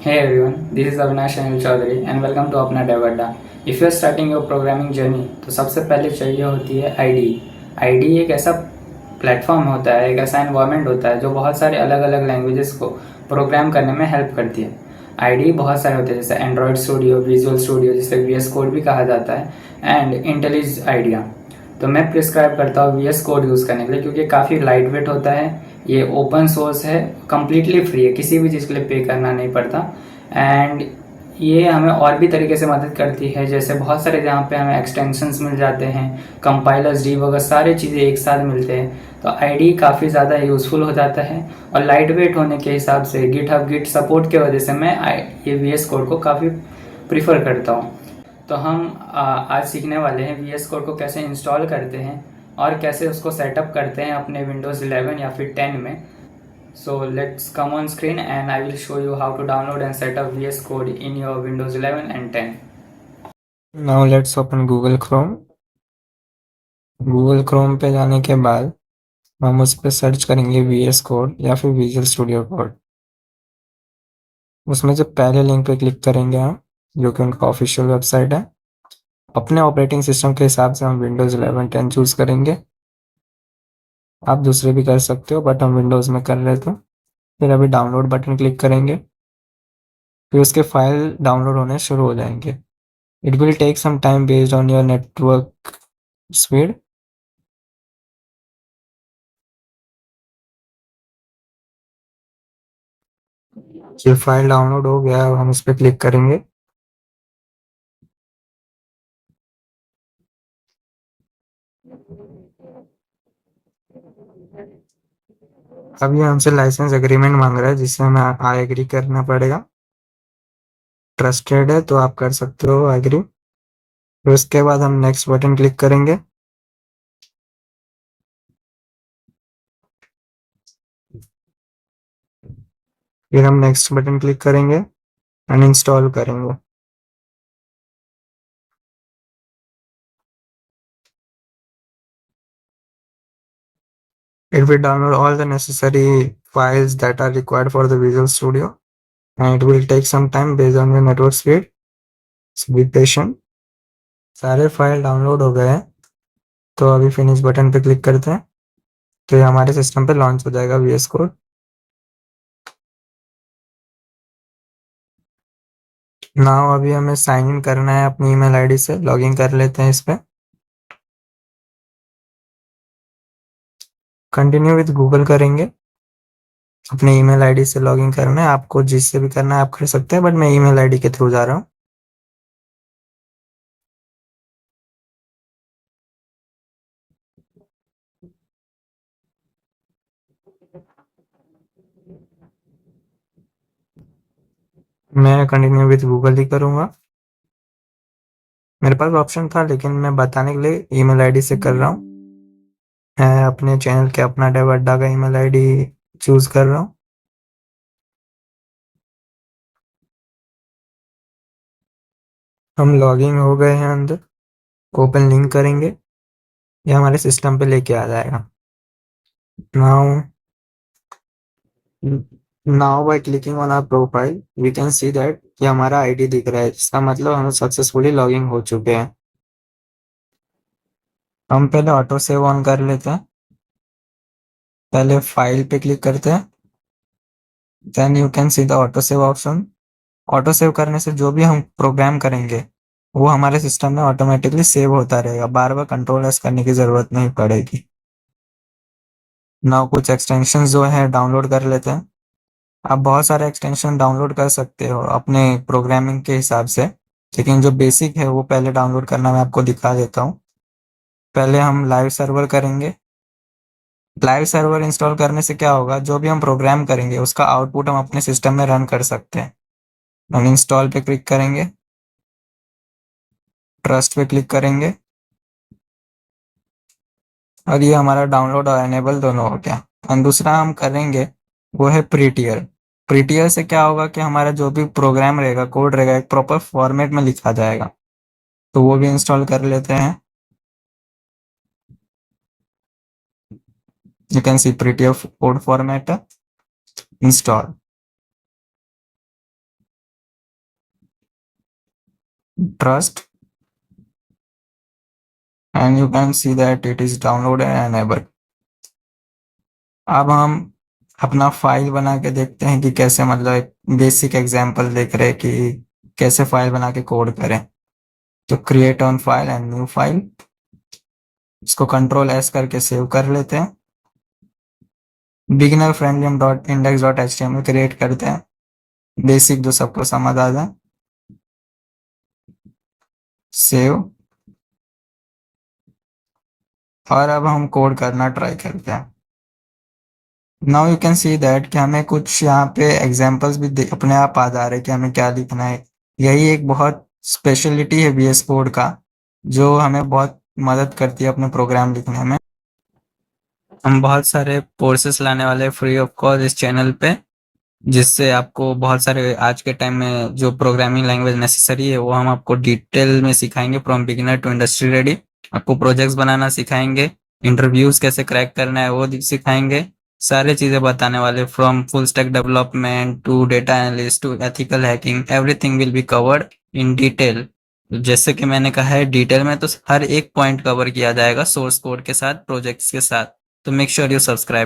Hey everyone, this is Avinash Anil Chaudhary and welcome to अपना Dev Adda. If you are starting your programming journey, तो सबसे पहले चाहिए होती है आईडी। आईडी एक ऐसा प्लेटफॉर्म होता है, एक ऐसा एनवायरनमेंट होता है जो बहुत सारे अलग अलग लैंग्वेजेस को प्रोग्राम करने में हेल्प करती है। आईडी बहुत सारे होते हैं जैसे एंड्रॉयड स्टूडियो, विजुअल स्टूडियो जिसे वीएस कोड भी कहा जाता है, एंड इंटेलिज आइडिया। तो मैं प्रिस्क्राइब करता हूँ वीएस कोड यूज़ करने के लिए क्योंकि काफ़ी लाइट वेट होता है, ये ओपन सोर्स है, कम्प्लीटली फ्री है, किसी भी चीज़ के लिए पे करना नहीं पड़ता। एंड ये हमें और भी तरीके से मदद करती है, जैसे बहुत सारे जहाँ पे हमें एक्सटेंशंस मिल जाते हैं, कंपाइलर्स, डीबगर, सारे चीज़ें एक साथ मिलते हैं। तो आईडी काफ़ी ज़्यादा यूज़फुल हो जाता है और लाइट वेट होने के हिसाब से गिटहब गिट सपोर्ट की वजह से मैं ये वीएस कोड को काफ़ी प्रीफर करता हूँ। तो हम आज सीखने वाले हैं वीएस कोड को कैसे इंस्टॉल करते हैं और कैसे उसको सेटअप करते हैं अपने विंडोज़ 11 या फिर 10 में। So let's come on screen and I will show you how to download and set up VS Code in your Windows 11 and 10. Now let's open Google Chrome. Google Chrome पे जाने के बाद हम उस पर सर्च करेंगे VS कोड या फिर विजुअल स्टूडियो कोड। उसमें से पहले लिंक पे क्लिक करेंगे हम, जो कि उनका ऑफिशियल वेबसाइट है। अपने ऑपरेटिंग सिस्टम के हिसाब से हम विंडोज़ 11 10 चूज करेंगे। आप दूसरे भी कर सकते हो बट हम विंडोज़ में कर रहे थे। फिर अभी डाउनलोड बटन क्लिक करेंगे, फिर उसके फाइल डाउनलोड होने शुरू हो जाएंगे। It will take some time based on your network speed. ये फाइल डाउनलोड हो गया, अब हम इस पर क्लिक करेंगे। अब ये हमसे लाइसेंस एग्रीमेंट मांग रहा है जिससे हमें आई एग्री करना पड़ेगा। ट्रस्टेड है तो आप कर सकते हो एग्री। फिर उसके बाद हम नेक्स्ट बटन क्लिक करेंगे। फिर हम नेक्स्ट बटन क्लिक करेंगे, अनइंस्टॉल करेंगे। It will download all the necessary files that are required for the Visual Studio, and it will take some time based on your network speed. So be patient. सारे file download हो गए हैं, तो अभी finish button पे click करते हैं, तो ये हमारे सिस्टम पे लॉन्च हो जाएगा VS कोड। नाउ अभी हमें साइन इन करना है अपनी ईमेल आईडी से। लॉगिन कर लेते हैं इस पे। कंटिन्यू विद गूगल करेंगे। अपने ईमेल आईडी से लॉगिन करना है, आपको जिससे भी करना है आप कर सकते हैं, बट मैं ईमेल आईडी के थ्रू जा रहा हूँ। मैं कंटिन्यू विद गूगल ही करूँगा। मेरे पास ऑप्शन था लेकिन मैं बताने के लिए ईमेल आईडी से कर रहा हूँ। मैं अपने चैनल के अपना डेव अड्डा का ईमेल आईडी चूज कर रहा हूँ। हम लॉगिन हो गए हैं अंदर। ओपन लिंक करेंगे, ये हमारे सिस्टम पे लेके आ जाएगा। Now now by clicking on our profile we can see that ये हमारा आईडी दिख रहा है, जिसका मतलब हम सक्सेसफुली लॉगिन हो चुके हैं। हम पहले ऑटो सेव ऑन कर लेते हैं। पहले फाइल पे क्लिक करते हैं, then you can see the auto save option. Auto save करने से जो भी हम प्रोग्राम करेंगे वो हमारे सिस्टम में ऑटोमेटिकली सेव होता रहेगा, बार बार कंट्रोल एस करने की जरूरत नहीं पड़ेगी। ना कुछ एक्सटेंशन जो है डाउनलोड कर लेते हैं। आप बहुत सारे एक्सटेंशन डाउनलोड कर सकते हो अपने प्रोग्रामिंग के हिसाब से, लेकिन जो बेसिक है वो पहले डाउनलोड करना मैं आपको दिखा देता हूँ। पहले हम लाइव सर्वर करेंगे। लाइव सर्वर इंस्टॉल करने से क्या होगा, जो भी हम प्रोग्राम करेंगे उसका आउटपुट हम अपने सिस्टम में रन कर सकते हैं। हम इंस्टॉल पे क्लिक करेंगे, ट्रस्ट पे क्लिक करेंगे, और ये हमारा डाउनलोड और एनेबल दोनों हो गया। और दूसरा हम करेंगे वो है प्रीटियर। प्रीटियर से क्या होगा कि हमारा जो भी प्रोग्राम रहेगा, कोड रहेगा, एक प्रॉपर फॉर्मेट में लिखा जाएगा। तो वो भी इंस्टॉल कर लेते हैं। You can C prettier code format install. trust, and you can see that it is downloaded and enabled. अब हम अपना फाइल बना के देखते हैं कि कैसे, मतलब एक बेसिक एग्जांपल देख रहे हैं कि कैसे फाइल बना के कोड करें। तो create on file and new file, इसको कंट्रोल एस करके सेव कर लेते हैं। बिगिनर फ्रेंडली हम dot index dot HTML create करते हैं, बेसिक जो सबको समझ आ जाए। सेव, और अब हम कोड करना ट्राई करते हैं। Now you can see that कि हमें कुछ यहाँ पे एग्जांपल्स भी अपने आप आ जा रहे हैं कि हमें क्या लिखना है। यही एक बहुत स्पेशलिटी है VS कोड का, जो हमें बहुत मदद करती है अपने प्रोग्राम लिखने में। हम बहुत सारे कोर्सेस लाने वाले फ्री ऑफ कॉस्ट इस चैनल पे, जिससे आपको बहुत सारे आज के टाइम में जो प्रोग्रामिंग लैंग्वेज नेसेसरी है वो हम आपको डिटेल में सिखाएंगे, from beginner to industry ready. आपको प्रोजेक्ट्स बनाना सिखाएंगे, इंटरव्यूज कैसे क्रैक करना है वो सिखाएंगे, सारे चीजें बताने वाले, from full stack development to data analyst to ethical hacking, everything will be covered in detail. जैसे कि मैंने कहा है डिटेल में, तो हर एक पॉइंट कवर किया जाएगा सोर्स कोड के साथ, प्रोजेक्ट्स के साथ। तो मेक श्योर यू सब्सक्राइब।